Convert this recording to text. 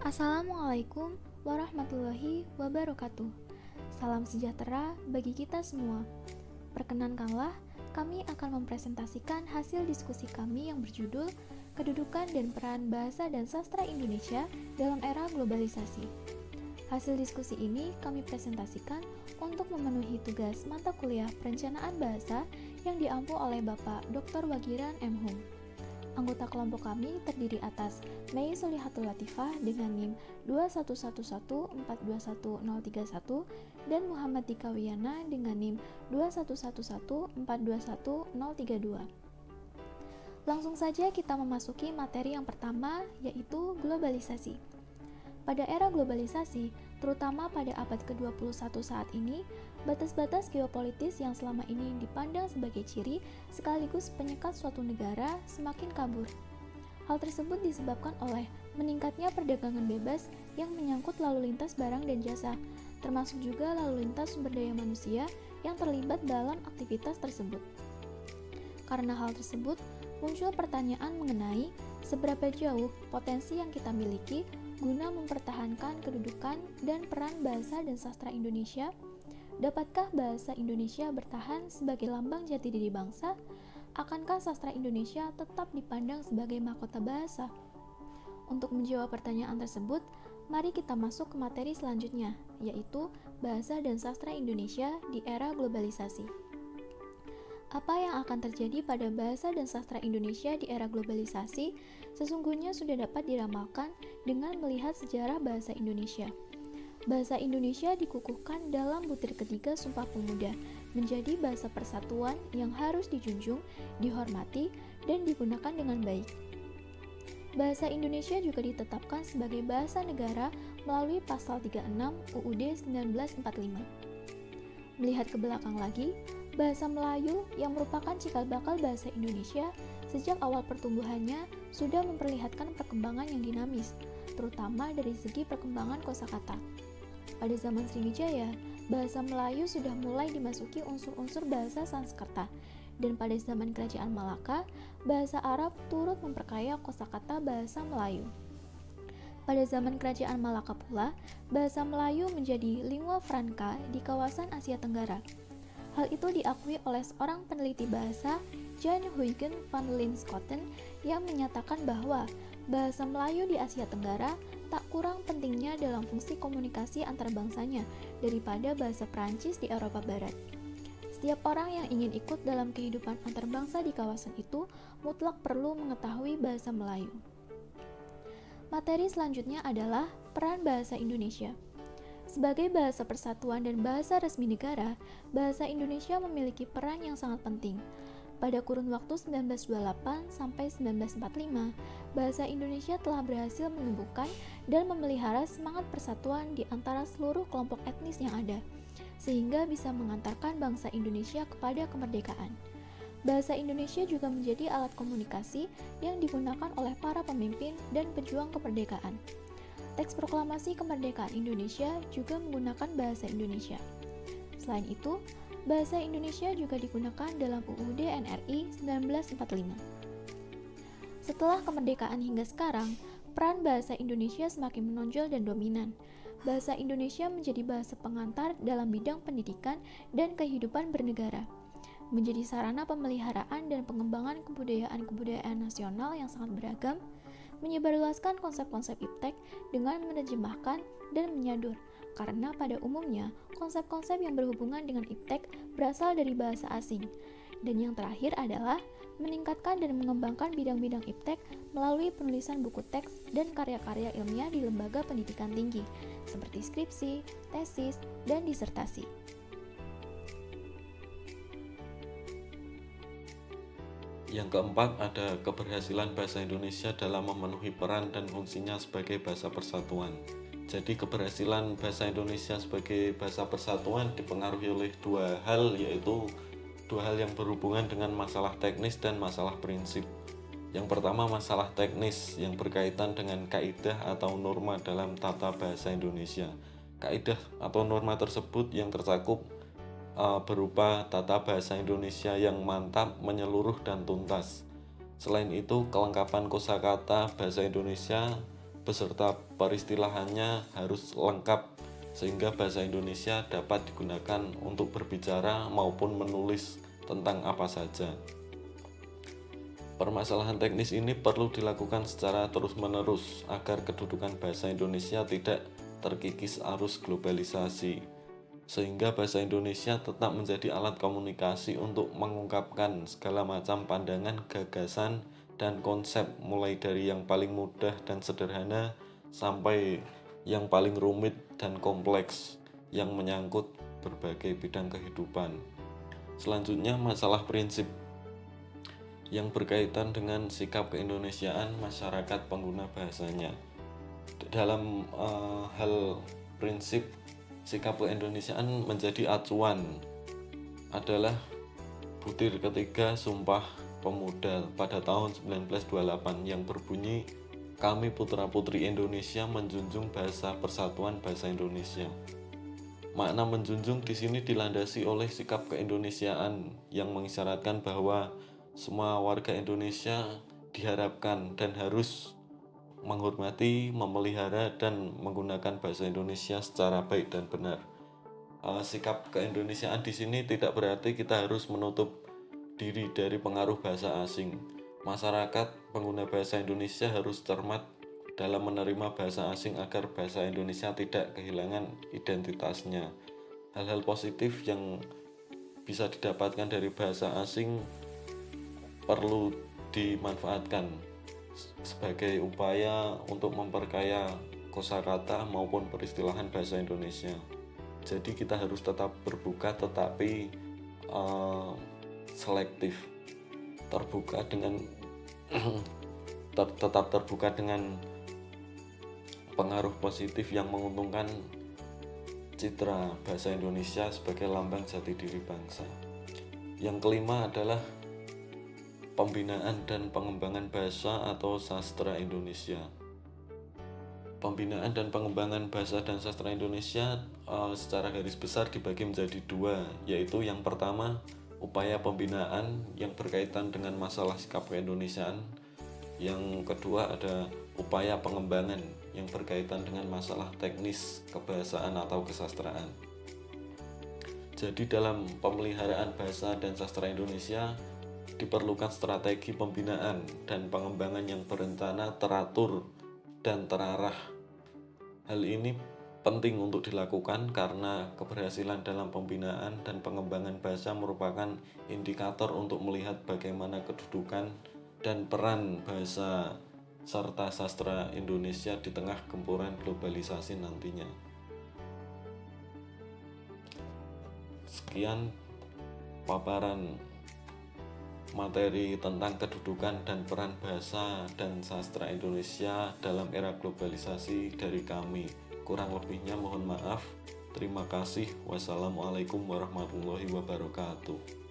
Assalamualaikum warahmatullahi wabarakatuh. Salam sejahtera bagi kita semua. Perkenankanlah, kami akan mempresentasikan hasil diskusi kami yang berjudul Kedudukan dan Peran Bahasa dan Sastra Indonesia dalam Era Globalisasi. Hasil diskusi ini kami presentasikan untuk memenuhi tugas mata kuliah Perencanaan Bahasa yang diampu oleh Bapak Dr. Wagiran M. Hum. Anggota kelompok kami terdiri atas Mei Solihatul Latifah dengan NIM 211142101 dan Muhammad Dika Wiyana dengan NIM 21114210132. Langsung saja kita memasuki materi yang pertama, yaitu globalisasi. Pada era globalisasi, terutama pada abad ke-21 saat ini, batas-batas geopolitis yang selama ini dipandang sebagai ciri sekaligus penyekat suatu negara semakin kabur. Hal tersebut disebabkan oleh meningkatnya perdagangan bebas yang menyangkut lalu lintas barang dan jasa, termasuk juga lalu lintas sumber daya manusia yang terlibat dalam aktivitas tersebut. Karena hal tersebut, muncul pertanyaan mengenai seberapa jauh potensi yang kita miliki guna mempertahankan kedudukan dan peran bahasa dan sastra Indonesia. Dapatkah bahasa Indonesia bertahan sebagai lambang jati diri bangsa? Akankah sastra Indonesia tetap dipandang sebagai mahkota bahasa? Untuk menjawab pertanyaan tersebut, mari kita masuk ke materi selanjutnya, yaitu bahasa dan sastra Indonesia di era globalisasi. Apa yang akan terjadi pada bahasa dan sastra Indonesia di era globalisasi sesungguhnya sudah dapat diramalkan dengan melihat sejarah bahasa Indonesia. Bahasa Indonesia dikukuhkan dalam butir ketiga Sumpah Pemuda menjadi bahasa persatuan yang harus dijunjung, dihormati, dan digunakan dengan baik. Bahasa Indonesia juga ditetapkan sebagai bahasa negara melalui Pasal 36 UUD 1945. Melihat ke belakang lagi, bahasa Melayu yang merupakan cikal bakal bahasa Indonesia sejak awal pertumbuhannya sudah memperlihatkan perkembangan yang dinamis, terutama dari segi perkembangan kosakata. Pada zaman Sriwijaya, bahasa Melayu sudah mulai dimasuki unsur-unsur bahasa Sanskerta, dan pada zaman Kerajaan Malaka, bahasa Arab turut memperkaya kosakata bahasa Melayu. Pada zaman Kerajaan Malaka pula, bahasa Melayu menjadi lingua franca di kawasan Asia Tenggara. Hal itu diakui oleh seorang peneliti bahasa, Jan Huygen van Linschoten, yang menyatakan bahwa bahasa Melayu di Asia Tenggara tak kurang pentingnya dalam fungsi komunikasi antar bangsanya daripada bahasa Prancis di Eropa Barat. Setiap orang yang ingin ikut dalam kehidupan antar bangsa di kawasan itu mutlak perlu mengetahui bahasa Melayu. Materi selanjutnya adalah peran bahasa Indonesia. Sebagai bahasa persatuan dan bahasa resmi negara, bahasa Indonesia memiliki peran yang sangat penting. Pada kurun waktu 1928 sampai 1945, bahasa Indonesia telah berhasil menumbuhkan dan memelihara semangat persatuan di antara seluruh kelompok etnis yang ada, sehingga bisa mengantarkan bangsa Indonesia kepada kemerdekaan. Bahasa Indonesia juga menjadi alat komunikasi yang digunakan oleh para pemimpin dan pejuang kemerdekaan. Teks proklamasi kemerdekaan Indonesia juga menggunakan bahasa Indonesia. Selain itu, bahasa Indonesia juga digunakan dalam UUD NRI 1945. Setelah kemerdekaan hingga sekarang, peran bahasa Indonesia semakin menonjol dan dominan. Bahasa Indonesia menjadi bahasa pengantar dalam bidang pendidikan dan kehidupan bernegara, menjadi sarana pemeliharaan dan pengembangan kebudayaan-kebudayaan nasional yang sangat beragam, menyebarluaskan konsep-konsep iptek dengan menerjemahkan dan menyadur, karena pada umumnya konsep-konsep yang berhubungan dengan iptek berasal dari bahasa asing. Dan yang terakhir adalah meningkatkan dan mengembangkan bidang-bidang iptek melalui penulisan buku teks dan karya-karya ilmiah di lembaga pendidikan tinggi, seperti skripsi, tesis, dan disertasi. Yang keempat ada keberhasilan bahasa Indonesia dalam memenuhi peran dan fungsinya sebagai bahasa persatuan. Jadi keberhasilan bahasa Indonesia sebagai bahasa persatuan dipengaruhi oleh dua hal, yaitu dua hal yang berhubungan dengan masalah teknis dan masalah prinsip. Yang pertama masalah teknis yang berkaitan dengan kaidah atau norma dalam tata bahasa Indonesia. Kaidah atau norma tersebut yang tercakup berupa tata bahasa Indonesia yang mantap, menyeluruh, dan tuntas. Selain itu, kelengkapan kosakata bahasa Indonesia beserta peristilahannya harus lengkap sehingga bahasa Indonesia dapat digunakan untuk berbicara maupun menulis tentang apa saja. Permasalahan teknis ini perlu dilakukan secara terus-menerus agar kedudukan bahasa Indonesia tidak terkikis arus globalisasi, sehingga bahasa Indonesia tetap menjadi alat komunikasi untuk mengungkapkan segala macam pandangan, gagasan, dan konsep, mulai dari yang paling mudah dan sederhana sampai yang paling rumit dan kompleks yang menyangkut berbagai bidang kehidupan. Selanjutnya, masalah prinsip yang berkaitan dengan sikap keindonesiaan masyarakat pengguna bahasanya. Dalam hal prinsip sikap keindonesiaan menjadi acuan adalah butir ketiga Sumpah Pemuda pada tahun 1928 yang berbunyi, "Kami putra-putri Indonesia menjunjung bahasa persatuan bahasa Indonesia." Makna menjunjung di sini dilandasi oleh sikap keindonesiaan yang mengisyaratkan bahwa semua warga Indonesia diharapkan dan harus menghormati, memelihara, dan menggunakan bahasa Indonesia secara baik dan benar. Sikap keindonesiaan di sini tidak berarti kita harus menutup diri dari pengaruh bahasa asing. Masyarakat pengguna bahasa Indonesia harus cermat dalam menerima bahasa asing agar bahasa Indonesia tidak kehilangan identitasnya. Hal-hal positif yang bisa didapatkan dari bahasa asing perlu dimanfaatkan sebagai upaya untuk memperkaya kosakata maupun peristilahan bahasa Indonesia. Jadi kita harus tetap berbuka tetapi selektif, terbuka dengan tetap terbuka dengan pengaruh positif yang menguntungkan citra bahasa Indonesia sebagai lambang jati diri bangsa. Yang kelima adalah pembinaan dan pengembangan bahasa atau sastra Indonesia. Pembinaan dan pengembangan bahasa dan sastra Indonesia secara garis besar dibagi menjadi dua, yaitu yang pertama, upaya pembinaan yang berkaitan dengan masalah sikap keindonesiaan. Yang kedua ada upaya pengembangan yang berkaitan dengan masalah teknis kebahasaan atau kesastraan. Jadi dalam pemeliharaan bahasa dan sastra Indonesia diperlukan strategi pembinaan dan pengembangan yang berencana, teratur, dan terarah. Hal ini penting untuk dilakukan karena keberhasilan dalam pembinaan dan pengembangan bahasa merupakan indikator untuk melihat bagaimana kedudukan dan peran bahasa serta sastra Indonesia di tengah gempuran globalisasi nantinya. Sekian paparan materi tentang kedudukan dan peran bahasa dan sastra Indonesia dalam era globalisasi dari kami. Kurang lebihnya mohon maaf. Terima kasih. Wassalamualaikum warahmatullahi wabarakatuh.